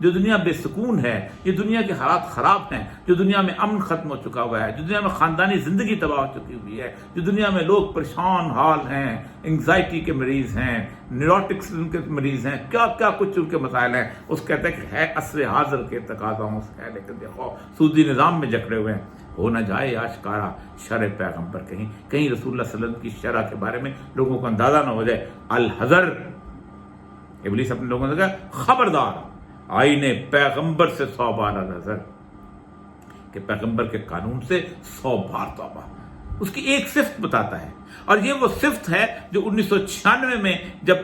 جو دنیا بے سکون ہے، یہ دنیا کے حالات خراب ہیں، جو دنیا میں امن ختم ہو چکا ہوا ہے، جو دنیا میں خاندانی زندگی تباہ ہو چکی ہوئی ہے، جو دنیا میں لوگ پریشان حال ہیں، انگزائٹی کے مریض ہیں، نیوروٹکس کے مریض ہیں، کیا کیا کچھ ان کے مسائل ہیں، اس کہتے ہیں کہ ہے عصر حاضر کے تقاضاؤں سے ہے، لیکن دیکھو سودی نظام میں جکڑے ہوئے ہیں۔ ہو نہ جائے آشکارا شرع پیغمبر، کہیں رسول اللہ صلی اللہ علیہ وسلم کی شرع کے بارے میں لوگوں کو اندازہ نہ ہو جائے۔ الحذر، ابلیس اپنے لوگوں نے کہا خبردار، آئین پیغمبر سے 100 بار الحذر، کہ پیغمبر کے قانون سے 100 بار توبہ۔ اس کی ایک صفت بتاتا ہے، اور یہ وہ صفت ہے جو 1996 میں جب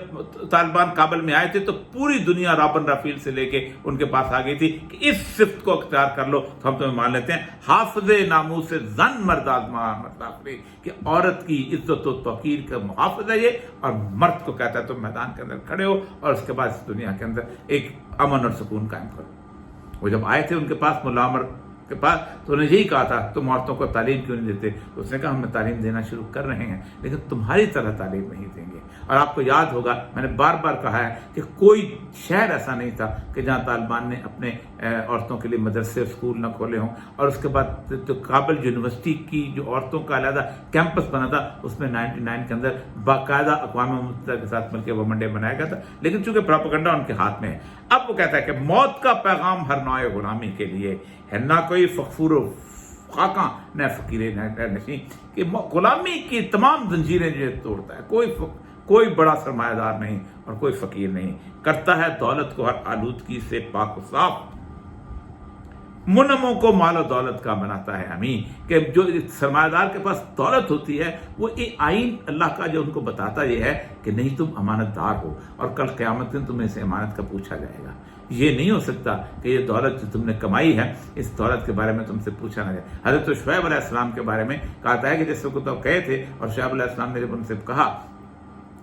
طالبان کابل میں آئے تھے تو پوری دنیا رابن رافیل سے لے کے ان کے پاس آ گئی تھی کہ اس صفت کو اختیار کر لو تو ہم تمہیں مان لیتے ہیں۔ حافظ ناموس زن مرد آزمائے، کہ عورت کی عزت و توقیر کا محافظ ہے یہ، اور مرد کو کہتا ہے تم میدان کے اندر کھڑے ہو اور اس کے بعد اس دنیا کے اندر ایک امن اور سکون قائم کرو۔ وہ جب آئے تھے ان کے پاس ملا عمر کے پاس تو انہیں یہی کہا تھا تم عورتوں کو تعلیم کیوں نہیں دیتے؟ تو اس نے کہا ہم نے تعلیم دینا شروع کر رہے ہیں لیکن تمہاری طرح تعلیم نہیں دیں گے۔ اور آپ کو یاد ہوگا میں نے بار بار کہا ہے کہ کوئی شہر ایسا نہیں تھا کہ جہاں طالبان نے اپنے عورتوں کے لیے مدرسے اسکول نہ کھولے ہوں، اور اس کے بعد جو کابل یونیورسٹی کی جو عورتوں کا علیحدہ کیمپس بنا تھا اس میں 99 کے اندر باقاعدہ اقوام متحدہ کے ساتھ مل کے وہ منڈے بنایا گیا تھا، لیکن چونکہ پراپیگنڈا ان کے ہاتھ میں ہے۔ اب وہ کہتا ہے کہ موت کا پیغام ہر نوع غلامی کے لیے ہے، نہ کوئی فخور و خاکاں نہ فقیر نشیں، کہ غلامی کی تمام زنجیریں جو توڑتا ہے، کوئی بڑا سرمایہ دار نہیں اور کوئی فقیر نہیں، کرتا ہے دولت کو ہر آلودگی سے پاک و صاف، منموں کو مال و دولت کا بناتا ہے امین، کہ جو سرمایہ دار کے پاس دولت ہوتی ہے وہ یہ آئین اللہ کا جو ان کو بتاتا یہ ہے کہ نہیں تم امانت دار ہو اور کل قیامت دن تمہیں اس امانت کا پوچھا جائے گا۔ یہ نہیں ہو سکتا کہ یہ دولت جو تم نے کمائی ہے اس دولت کے بارے میں تم سے پوچھا نہ جائے۔ حضرت شعیب علیہ السلام کے بارے میں کہا ہے کہ جس کو تو کہے تھے اور شعیب علیہ السلام نے جب ان سے کہا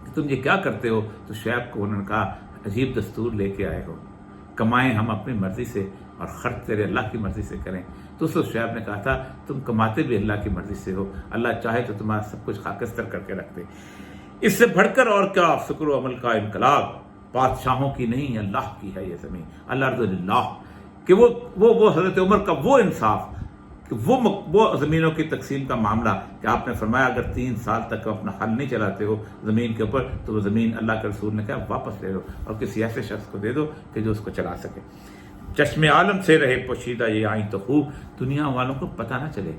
کہ تم یہ کیا کرتے ہو تو شعیب کو انہوں نے کہا عجیب دستور لے کے آئے ہو، کمائیں ہم اپنی مرضی سے اور خرچ تیرے اللہ کی مرضی سے کریں۔ تو اس وقت شعیب نے کہا تھا تم کماتے بھی اللہ کی مرضی سے ہو، اللہ چاہے تو تمہارا سب کچھ خاکستر کر کے رکھ دے۔ اس سے بڑھ کر اور کیا فکر و عمل کا انقلاب، بادشاہوں کی نہیں اللہ کی ہے یہ زمین، اللہ رضی اللہ، کہ وہ حضرت عمر کا وہ انصاف کہ وہ زمینوں کی تقسیم کا معاملہ کہ آپ نے فرمایا اگر 3 سال تک اپنا حل نہیں چلاتے ہو زمین کے اوپر تو وہ زمین اللہ کے رسول نے کہا واپس لے لو اور کسی ایسے شخص کو دے دو کہ جو اس کو چلا سکے۔ چشم عالم سے رہے پوشیدہ یہ آئیں تو خوب، دنیا والوں کو پتہ نہ چلے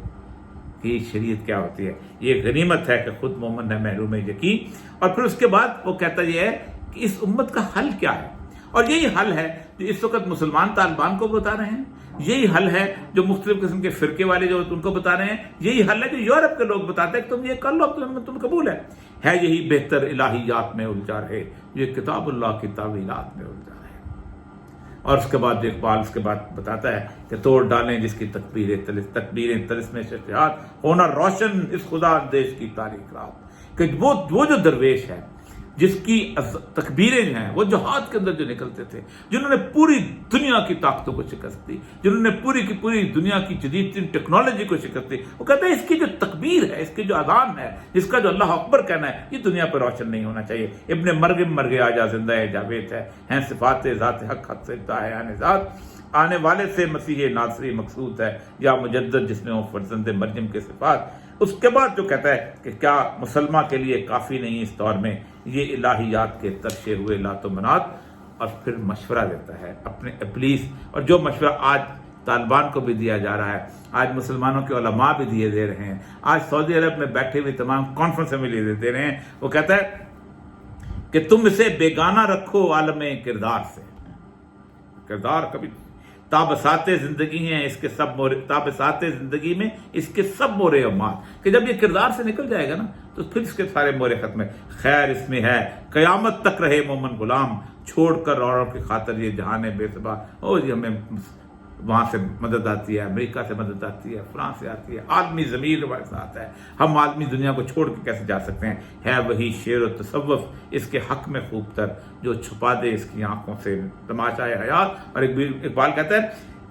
کہ یہ شریعت کیا ہوتی ہے، یہ غنیمت ہے کہ خود مومن ہے محروم یقین۔ اور پھر اس کے بعد وہ کہتا یہ ہے کہ اس امت کا حل کیا ہے، اور یہی حل ہے جو اس وقت مسلمان طالبان کو بتا رہے ہیں، یہی حل ہے جو مختلف قسم کے فرقے والے جو ان کو بتا رہے ہیں، یہی حل ہے جو یورپ کے لوگ بتاتے ہیں کہ تم یہ کر لو تم قبول ہے یہی بہتر الہیات میں الجھا رہے، یہ کتاب اللہ کی تعویلات میں الجھا رہے۔ اور اس کے بعد اقبال اس کے بعد بتاتا ہے کہ توڑ ڈالیں جس کی تکبیریں طلسم شجاعت، ہونا روشن اس خدا دیش کی تاریخ رات، کہ وہ جو درویش ہے جس کی تکبیریں ہیں، وہ جہاد کے اندر جو نکلتے تھے، جنہوں نے پوری دنیا کی طاقتوں کو شکست دی، جنہوں نے پوری کی پوری دنیا کی جدید ترین ٹیکنالوجی کو شکست دی، وہ کہتے ہیں اس کی جو تکبیر ہے، اس کی جو اذان ہے، اس کا جو اللہ اکبر کہنا ہے، یہ دنیا پر روشن نہیں ہونا چاہیے۔ ابن مرغم مر گیا جا زندہ ہے جاوید ہے، ہیں صفات ذات حق حق سے ہے آنے ذات، آنے والے سے مسیح ناصری مقصود ہے، یا مجدد جس نے وہ فرزند مریم کے صفات۔ اس کے بعد جو کہتا ہے کہ کیا مسلمہ کے لیے کافی نہیں اس دور میں یہ الہیات کے ترشے ہوئے لات و منات، اور پھر مشورہ دیتا ہے اپنے ابلیس، اور جو مشورہ آج طالبان کو بھی دیا جا رہا ہے، آج مسلمانوں کے علماء بھی دے رہے ہیں، آج سعودی عرب میں بیٹھے ہوئے تمام کانفرنس میں دے رہے ہیں۔ وہ کہتا ہے کہ تم اسے بیگانہ رکھو عالم کردار سے، کردار کبھی تابسات زندگی ہیں اس کے سب تابسات زندگی میں اس کے سب مورے امات، کہ جب یہ کردار سے نکل جائے گا نا تو پھر اس کے سارے مورے ختم ہے۔ خیر اس میں ہے قیامت تک رہے مومن غلام، چھوڑ کر اوروں کی خاطر یہ جہان بے صبا۔ او جی ہمیں وہاں سے مدد آتی ہے، امریکہ سے مدد آتی ہے، فرانس سے آتی ہے، عالمی ضمیر ہمارے ساتھ ہے، ہم عالمی دنیا کو چھوڑ کے کیسے جا سکتے ہیں؟ ہے وہی شعر و تصوف اس کے حق میں خوب تر، جو چھپا دے اس کی آنکھوں سے تماشا حیات۔ اور اقبال کہتا ہے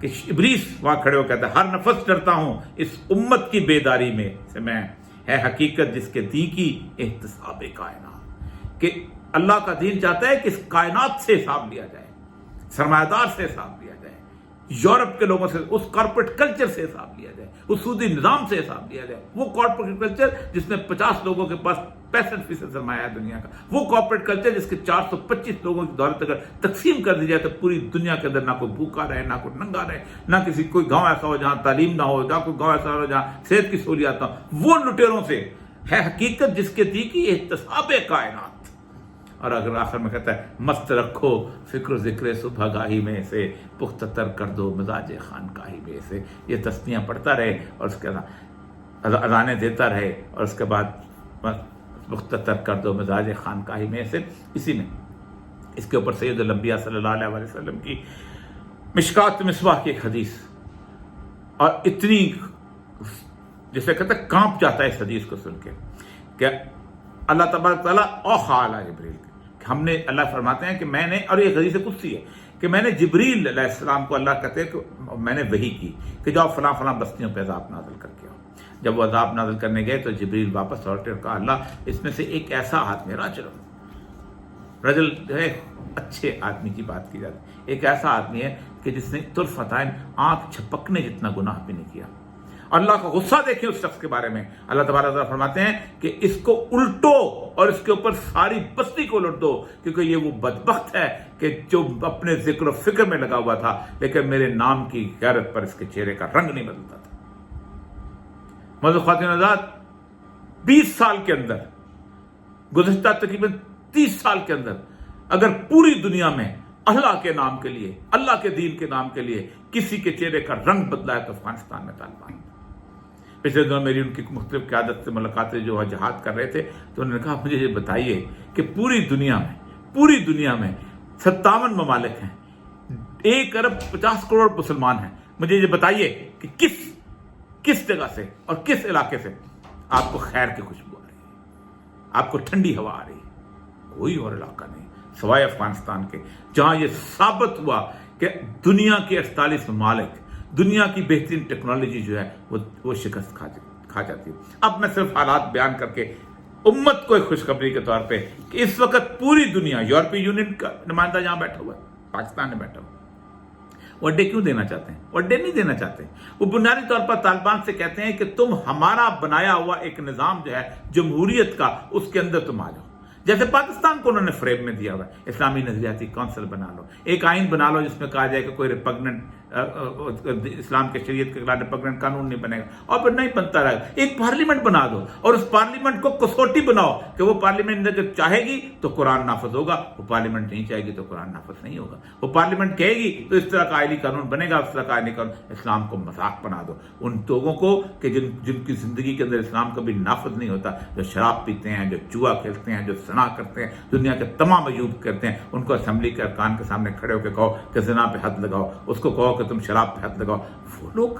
کہ ابلیس وہاں کھڑے ہو کہتا ہے ہر نفس ڈرتا ہوں اس امت کی بیداری میں سے میں، ہے حقیقت جس کے دین کی احتساب کائنات، کہ اللہ کا دین چاہتا ہے کہ اس کائنات سے حساب لیا جائے، سرمایہ دار سے حساب لیا یورپ کے لوگوں سے، اس کارپوریٹ کلچر سے حساب لیا جائے، اس سودی نظام سے حساب لیا جائے، وہ کارپوریٹ کلچر جس میں 50 لوگوں کے پاس 65% سرمایہ ہے دنیا کا، وہ کارپوریٹ کلچر جس کے 425 لوگوں کی دولت اگر تقسیم کر دی جائے تو پوری دنیا کے اندر نہ کوئی بھوکا رہے، نہ کوئی ننگا رہے، نہ کسی کوئی گاؤں ایسا ہو جہاں تعلیم نہ ہو، نہ کوئی گاؤں ایسا ہو جہاں صحت کی سہولیات نہ ہو، وہ لٹیروں سے ہے حقیقت جس کے دی کی احتساب کائنات۔ اور اگر آخر میں کہتا ہے مست رکھو فکر و ذکر صبح گاہی میں سے، پختہ تر کر دو مزاج خانقاہی میں سے، یہ تسبیحاں پڑھتا رہے اور اس کے اذانیں دیتا رہے اور اس کے بعد پختہ تر کر دو مزاج خانقاہی میں سے۔ اسی میں اس کے اوپر سید الانبیاء صلی اللہ علیہ وسلم کی مشکات مصباح کی ایک حدیث، اور اتنی جسے کہتے ہیں کانپ جاتا ہے اس حدیث کو سن کے کہ اللہ تبارک تعالیٰ اوحیٰ الی جبریل، ہم نے، اللہ فرماتے ہیں کہ میں نے، اور یہ حدیث قدسی ہے کہ میں نے جبریل علیہ السلام کو، اللہ کہتے ہیں کہ میں نے وحی کی کہ جاؤ فلاں فلاں بستیوں پہ عذاب نازل کر کے آؤ۔ جب وہ عذاب نازل کرنے گئے تو جبریل واپس لوٹے اور کہا اللہ اس میں سے ایک ایسا آدمی، رجل ہے، اچھے آدمی کی بات کی جاتی ہے، ایک ایسا آدمی ہے کہ جس نے طرفتین آنکھ چھپکنے جتنا گناہ بھی نہیں کیا۔ اللہ کا غصہ دیکھیں اس شخص کے بارے میں، اللہ تبارک تعالیٰ فرماتے ہیں کہ اس کو الٹو اور اس کے اوپر ساری بستی کو الٹ دو، کیونکہ یہ وہ بدبخت ہے کہ جو اپنے ذکر و فکر میں لگا ہوا تھا لیکن میرے نام کی غیرت پر اس کے چہرے کا رنگ نہیں بدلتا تھا۔ معزز خواتین آزاد، 20 سال کے اندر، گزشتہ تقریباً 30 سال کے اندر اگر پوری دنیا میں اللہ کے نام کے لیے، اللہ کے دین کے نام کے لیے کسی کے چہرے کا رنگ بدلا ہے تو افغانستان میں طالبان۔ پچھلے دنوں میری ان کی مختلف قیادت سے ملاقاتیں جو جہاد کر رہے تھے تو انہوں نے کہا مجھے یہ بتائیے کہ پوری دنیا میں 57 ممالک ہیں، 1 ارب 50 کروڑ مسلمان ہیں، مجھے یہ بتائیے کہ کس جگہ سے اور کس علاقے سے آپ کو خیر کی خوشبو آ رہی ہے، آپ کو ٹھنڈی ہوا آ رہی ہے؟ کوئی اور علاقہ نہیں سوائے افغانستان کے، جہاں یہ ثابت ہوا کہ دنیا کے 48 ممالک، دنیا کی بہترین ٹیکنالوجی جو ہے وہ شکست کھا جاتی ہے۔ اب میں صرف حالات بیان کر کے امت کو ایک خوشخبری کے طور پہ کہ اس وقت پوری دنیا، یورپی یونین کا نمائندہ جہاں بیٹھا ہوا ہے، پاکستان میں بیٹھا ہوا ہے، وہ اڈے کیوں دینا چاہتے ہیں؟ وہ اڈے نہیں دینا چاہتے، وہ بنیادی طور پر طالبان سے کہتے ہیں کہ تم ہمارا بنایا ہوا ایک نظام جو ہے جمہوریت کا، اس کے اندر تم آ جاؤ۔ جیسے پاکستان کو انہوں نے فریب میں دیا ہوا ہے، اسلامی نظریاتی کونسل بنا لو، ایک آئین بنا لو جس میں کہا جائے کہ کوئی ریپگننٹ اسلام کے شریعت کے خلاف ریپگننٹ قانون نہیں بنے گا، اور پھر نہیں بنتا رہے گا۔ ایک پارلیمنٹ بنا دو اور اس پارلیمنٹ کو کسوٹی بناؤ کہ وہ پارلیمنٹ اگر چاہے گی تو قرآن نافذ ہوگا، وہ پارلیمنٹ نہیں چاہے گی تو قرآن نافذ نہیں ہوگا۔ وہ پارلیمنٹ کہے گی تو اس طرح کا آئینی قانون بنے گا، اس طرح کا آئینی قانون۔ اسلام کو مذاق بنا دو ان لوگوں کو کہ جن کی زندگی کے اندر اسلام کبھی نافذ نہیں ہوتا، جو شراب پیتے ہیں، جو جوا کھیلتے ہیں، جو زنا کرتے ہیں، دنیا کے تمام عیوب کرتے ہیں، ان کو اسمبلی کے ارکان کے سامنے کھڑے ہو کے کہو کہ زنا پہ حد لگاؤ، اس کو کہو کہ تم شراب پہ حد لگاؤ۔ وہ لوگ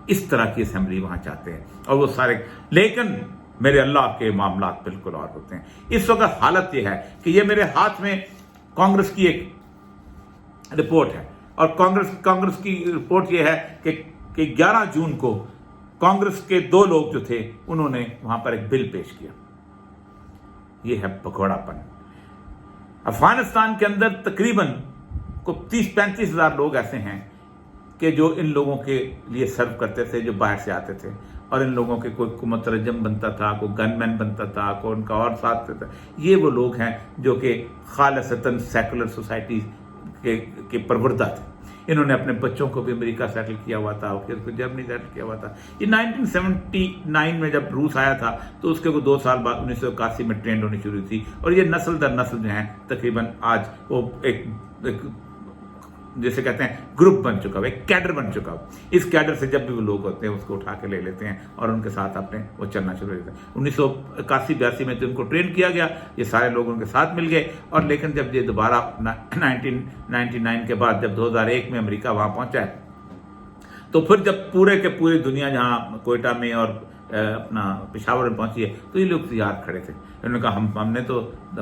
اس طرح کی اسمبلی وہاں چاہتے ہیں، اور وہ سارے، لیکن میرے اللہ کے معاملات بالکل اور ہوتے ہیں۔ اس وقت حالت یہ ہے کہ یہ میرے ہاتھ میں کانگریس کی ایک رپورٹ ہے، اور کانگریس کی رپورٹ یہ ہے کہ 11 جون کو کانگریس کے 2 لوگ جو تھے انہوں نے وہاں پر ایک بل پیش کیا۔ یہ ہے بھگوڑا پن۔ افغانستان کے اندر تقریباً 30-35 ہزار لوگ ایسے ہیں کہ جو ان لوگوں کے لیے سرو کرتے تھے، جو باہر سے آتے تھے، اور ان لوگوں کے کوئی مترجم بنتا تھا، کوئی گن مین بنتا تھا، کوئی ان کا اور ساتھ تھا۔ یہ وہ لوگ ہیں جو کہ خالصتاً سیکولر سوسائٹی کے پروردہ تھے۔ انہوں نے اپنے بچوں کو بھی امریکہ سیٹل کیا ہوا تھا، پھر کو جرمنی سیٹل کیا ہوا تھا۔ یہ 1979 میں جب روس آیا تھا تو اس کے 2 سال بعد 1981 میں ٹرینڈ ہونی شروع تھی، اور یہ نسل در نسل جو ہیں تقریباً آج وہ ایک جیسے کہتے ہیں گروپ بن چکا ہو، ایک کیڈر بن چکا ہو۔ اس کیڈر سے جب بھی وہ لوگ ہوتے ہیں اس کو اٹھا کے لے لیتے ہیں اور ان کے ساتھ اپنے وہ چلنا شروع کرتے ہیں۔ 1981-82 میں تو ان کو ٹرین کیا گیا، یہ سارے لوگ ان کے ساتھ مل گئے، اور لیکن جب یہ دوبارہ 1999 کے بعد جب 2001 میں امریکہ وہاں پہنچا ہے، تو پھر جب پورے کے پوری دنیا جہاں کوئٹہ میں اور اپنا پشاور میں پہنچی ہے تو یہ لوگ تیار کھڑے تھے۔ انہوں نے کہا ہم نے تو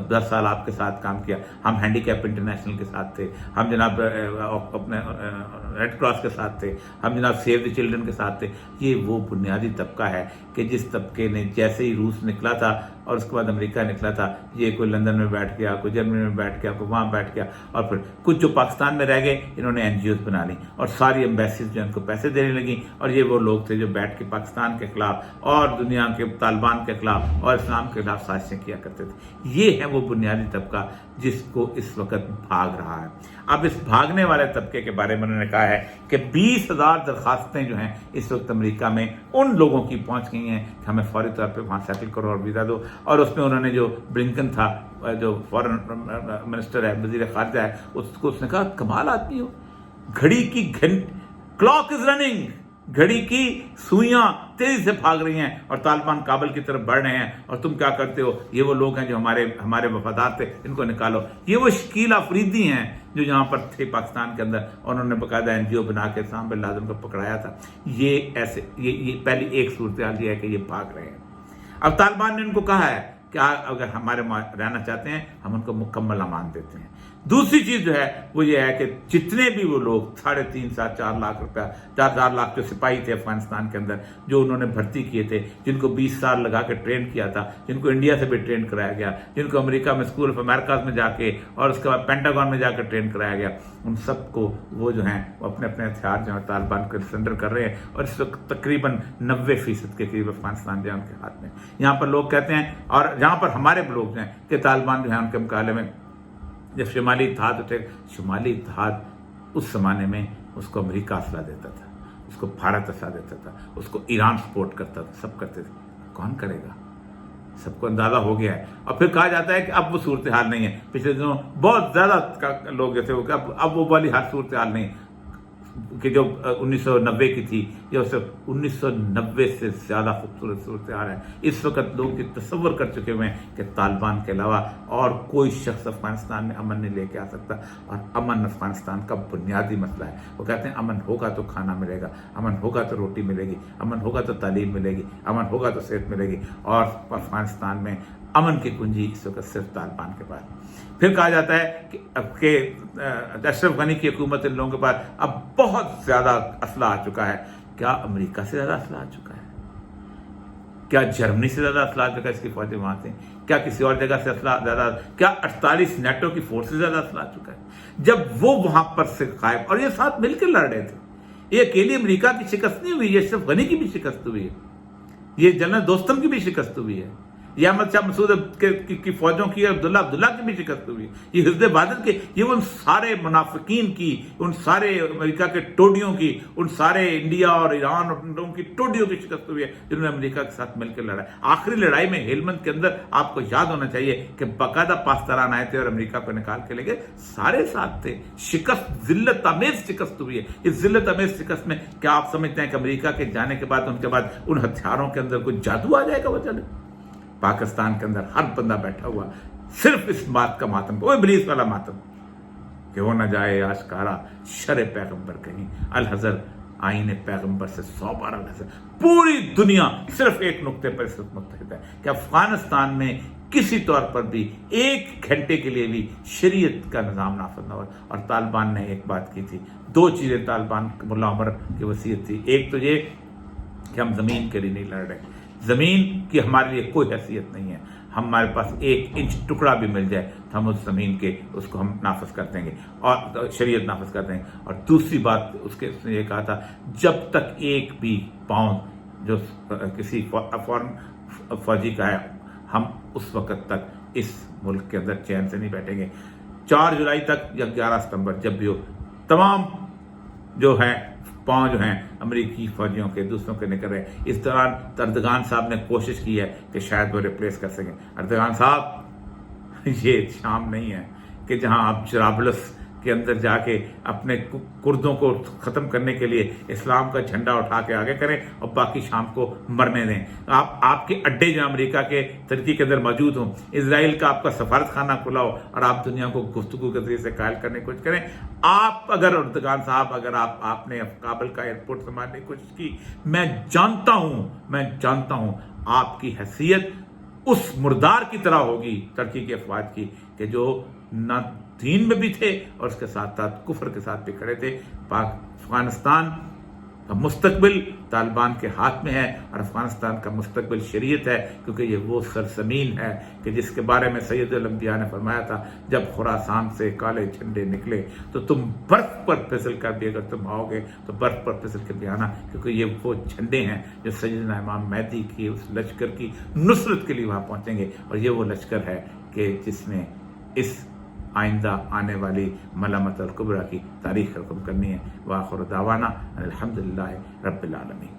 10 سال آپ کے ساتھ کام کیا، ہم ہینڈی کیپ انٹرنیشنل کے ساتھ تھے، ہم جناب اپنے ریڈ کراس کے ساتھ تھے، ہم جناب سیو دی چلڈرن کے ساتھ تھے۔ یہ وہ بنیادی طبقہ ہے کہ جس طبقے نے جیسے ہی روس نکلا تھا اور اس کے بعد امریکہ نکلا تھا، یہ کوئی لندن میں بیٹھ گیا، کوئی جرمنی میں بیٹھ گیا، کوئی وہاں بیٹھ گیا، اور پھر کچھ جو پاکستان میں رہ گئے انہوں نے این جی اوز بنا لی اور ساری ایمبیسیز جو ان کو پیسے دینے لگیں، اور یہ وہ لوگ تھے جو بیٹھ کے پاکستان کے خلاف اور دنیا کے طالبان کے خلاف اور اسلام کے خلاف سازشیں کیا کرتے تھے۔ یہ ہے وہ بنیادی طبقہ جس کو اس وقت بھاگ رہا ہے۔ اب اس بھاگنے والے طبقے کے بارے میں انہوں نے کہا ہے کہ 20,000 درخواستیں جو ہیں اس وقت امریکہ میں ان لوگوں کی پہنچ گئی ہیں کہ ہمیں فوری طور پہ وہاں سیٹل کرو اور ویزا دو، اور اس میں انہوں نے جو بلنکن تھا جو فورن منسٹر ہے، وزیر خارجہ ہے، اس نے کہا کمال آدمی ہو، گھڑی کی کلاک از رننگ، گھڑی کی سوئیاں تیزی سے بھاگ رہی ہیں اور طالبان کابل کی طرف بڑھ رہے ہیں، اور تم کیا کرتے ہو؟ یہ وہ لوگ ہیں جو ہمارے وفادار تھے، ان کو نکالو۔ یہ وہ شکیل آفریدی ہیں جو یہاں پر تھے پاکستان کے اندر، اور انہوں نے باقاعدہ این جی او بنا کے اسامہ بن لادن کو پکڑایا تھا۔ یہ پہلی ایک صورتحال یہ ہے کہ یہ بھاگ رہے ہیں۔ اب طالبان نے ان کو کہا ہے کہ اگر ہمارے رہنا چاہتے ہیں ہم ان کو مکمل امان دیتے ہیں۔ دوسری چیز جو ہے وہ یہ ہے کہ جتنے بھی وہ لوگ 3.5 سے 4 لاکھ روپیہ 4 لاکھ جو سپاہی تھے افغانستان کے اندر جو انہوں نے بھرتی کیے تھے، جن کو 20 سال لگا کے ٹرین کیا تھا، جن کو انڈیا سے بھی ٹرین کرایا گیا، جن کو امریکہ میں اسکول آف امریکاز میں جا کے اور اس کے بعد پینٹاگون میں جا کے ٹرین کرایا گیا، ان سب کو وہ جو ہیں وہ اپنے ہتھیار جو ہیں طالبان کو سرنڈر کر رہے ہیں، اور اس وقت تقریباً 90% کے قریب افغانستان جو ہے ان کے ہاتھ میں۔ یہاں پر لوگ کہتے ہیں، اور جہاں پر ہمارے لوگ جو ہیں کہ طالبان جو ہیں ان کے مقابلے میں جب شمالی اتحاد اٹھے، شمالی اتحاد اس زمانے میں اس کو امریکہ اسلحہ دیتا تھا، اس کو بھارت اسلحہ دیتا تھا، اس کو ایران سپورٹ کرتا تھا، سب کرتے تھے، کون کرے گا؟ سب کو اندازہ ہو گیا ہے۔ اور پھر کہا جاتا ہے کہ اب وہ صورتحال نہیں ہے، پچھلے دنوں بہت زیادہ لوگ جیسے ہو کہ اب وہ والی ہر صورتحال نہیں کہ جو 1990 کی تھی، یا صرف 1990 سے زیادہ خوبصورت صورتحال ہے۔ اس وقت لوگ یہ تصور کر چکے ہوئے ہیں کہ طالبان کے علاوہ اور کوئی شخص افغانستان میں امن نہیں لے کے آ سکتا، اور امن افغانستان کا بنیادی مسئلہ ہے۔ وہ کہتے ہیں امن ہوگا تو کھانا ملے گا، امن ہوگا تو روٹی ملے گی، امن ہوگا تو تعلیم ملے گی، امن ہوگا تو صحت ملے گی، اور افغانستان میں امن کی کنجی اس وقت صرف طالبان کے پاس۔ پھر کہا جاتا ہے کہ اشرف غنی کی حکومت ان لوگوں کے پاس اب بہت زیادہ اسلحہ آ چکا ہے۔ کیا امریکہ سے زیادہ اسلحہ آ چکا ہے؟ کیا جرمنی سے زیادہ اسلحہ آ چکا ہے؟ اس کی فوجیں وہاں سے کیا کسی اور جگہ سے اسلحہ زیادہ؟ کیا 48 نیٹو کی فورس سے زیادہ اسلحہ آ چکا ہے؟ جب وہ وہاں پر سے غائب، اور یہ ساتھ مل کے لڑ رہے تھے، یہ اکیلی امریکہ کی شکست نہیں ہوئی، یہ اشرف غنی کی بھی شکست ہوئی ہے، یہ جنرل دوستم کی بھی شکست ہوئی ہے، یہ احمد شاہ مسعود کی فوجوں کی، عبداللہ کی بھی شکست ہوئی، یہ حزب بادل کے، یہ ان سارے منافقین کی، ان سارے امریکہ کے ٹوڈیوں کی، ان سارے انڈیا اور ایران اور ان لوگوں کی ٹوڈیوں کی شکست ہوئی ہے جنہوں نے امریکہ کے ساتھ مل کے لڑا ہے۔ آخری لڑائی میں ہیلمند کے اندر آپ کو یاد ہونا چاہیے کہ باقاعدہ پاسداران آئے تھے اور امریکہ کو نکال کے لے گئے، سارے ساتھ تھے۔ شکست ذلت آمیز شکست ہوئی ہے۔ اس ذلت آمیز شکست میں کیا آپ سمجھتے ہیں کہ امریکہ کے جانے کے بعد ان کے بعد ان ہتھیاروں کے اندر کوئی جادو آ جائے گا؟ وہ چلے پاکستان کے اندر ہر بندہ بیٹھا ہوا صرف اس بات کا ماتم، وہ ابلیس والا ماتم کہ ہو نہ جائے آشکارا شر پیغمبر کہیں، الحذر آئین پیغمبر سے 100 بار الحذر۔ پوری دنیا صرف ایک نقطے پر اس وقت متحد ہے کہ افغانستان میں کسی طور پر بھی 1 گھنٹے کے لیے بھی شریعت کا نظام نافذ نہ ہو۔ اور طالبان نے ایک بات کی تھی، 2 چیزیں طالبان ملا عمر کی وصیت تھی، ایک تو یہ کہ ہم زمین کے لیے نہیں لڑ رہے، زمین کی ہمارے لیے کوئی حیثیت نہیں ہے، ہمارے پاس 1 انچ ٹکڑا بھی مل جائے تو ہم اس زمین کے اس کو ہم نافذ کر دیں گے اور شریعت نافذ کر دیں گے۔ اور دوسری بات اس نے یہ کہا تھا، جب تک ایک بھی پاؤنڈ جو کسی فورن فوجی کا ہے، ہم اس وقت تک اس ملک کے اندر چین سے نہیں بیٹھیں گے۔ 4 جولائی تک یا 11 ستمبر جب بھی ہو، تمام جو ہے پاؤں جو ہیں امریکی فوجیوں کے دوسروں کے نکل رہے۔ اس دوران اردگان صاحب نے کوشش کی ہے کہ شاید وہ ریپلیس کر سکیں۔ اردگان صاحب، یہ شام نہیں ہے کہ جہاں آپ جرابلس کے اندر جا کے اپنے کردوں کو ختم کرنے کے لیے اسلام کا جھنڈا اٹھا کے آگے کریں اور باقی شام کو مرنے دیں۔ آپ کے اڈے جو امریکہ کے ترکی کے اندر موجود ہوں، اسرائیل کا آپ کا سفارت خانہ کھلا ہو، اور آپ دنیا کو گفتگو کے ذریعے سے قائل کرنے کی کوشش کریں۔ آپ اگر اردگان صاحب اگر آپ نے کابل کا ایئرپورٹ سنبھالنے کی کوشش کی، میں جانتا ہوں آپ کی حیثیت اس مردار کی طرح ہوگی ترکی کے افواج کی کہ جو نہ دین میں بھی تھے اور اس کے ساتھ ساتھ کفر کے ساتھ بھی کھڑے تھے۔ افغانستان تو مستقبل طالبان کے ہاتھ میں ہے اور افغانستان کا مستقبل شریعت ہے، کیونکہ یہ وہ سرزمین ہے کہ جس کے بارے میں سید الانبیاء نے فرمایا تھا جب خراسان سے کالے جھنڈے نکلے تو تم برف پر پھسل کر بھی اگر تم آؤ گے تو برف پر پھسل کر بھی آنا، کیونکہ یہ وہ جھنڈے ہیں جو سیدنا امام مہدی کی اس لشکر کی نصرت کے لیے وہاں پہنچیں گے، اور یہ وہ لشکر ہے کہ جس نے اس آئندہ آنے والی ملامت الکبریٰ کی تاریخ رقم کرنی ہے۔ وآخر دعوانا الحمدللہ رب العالمین۔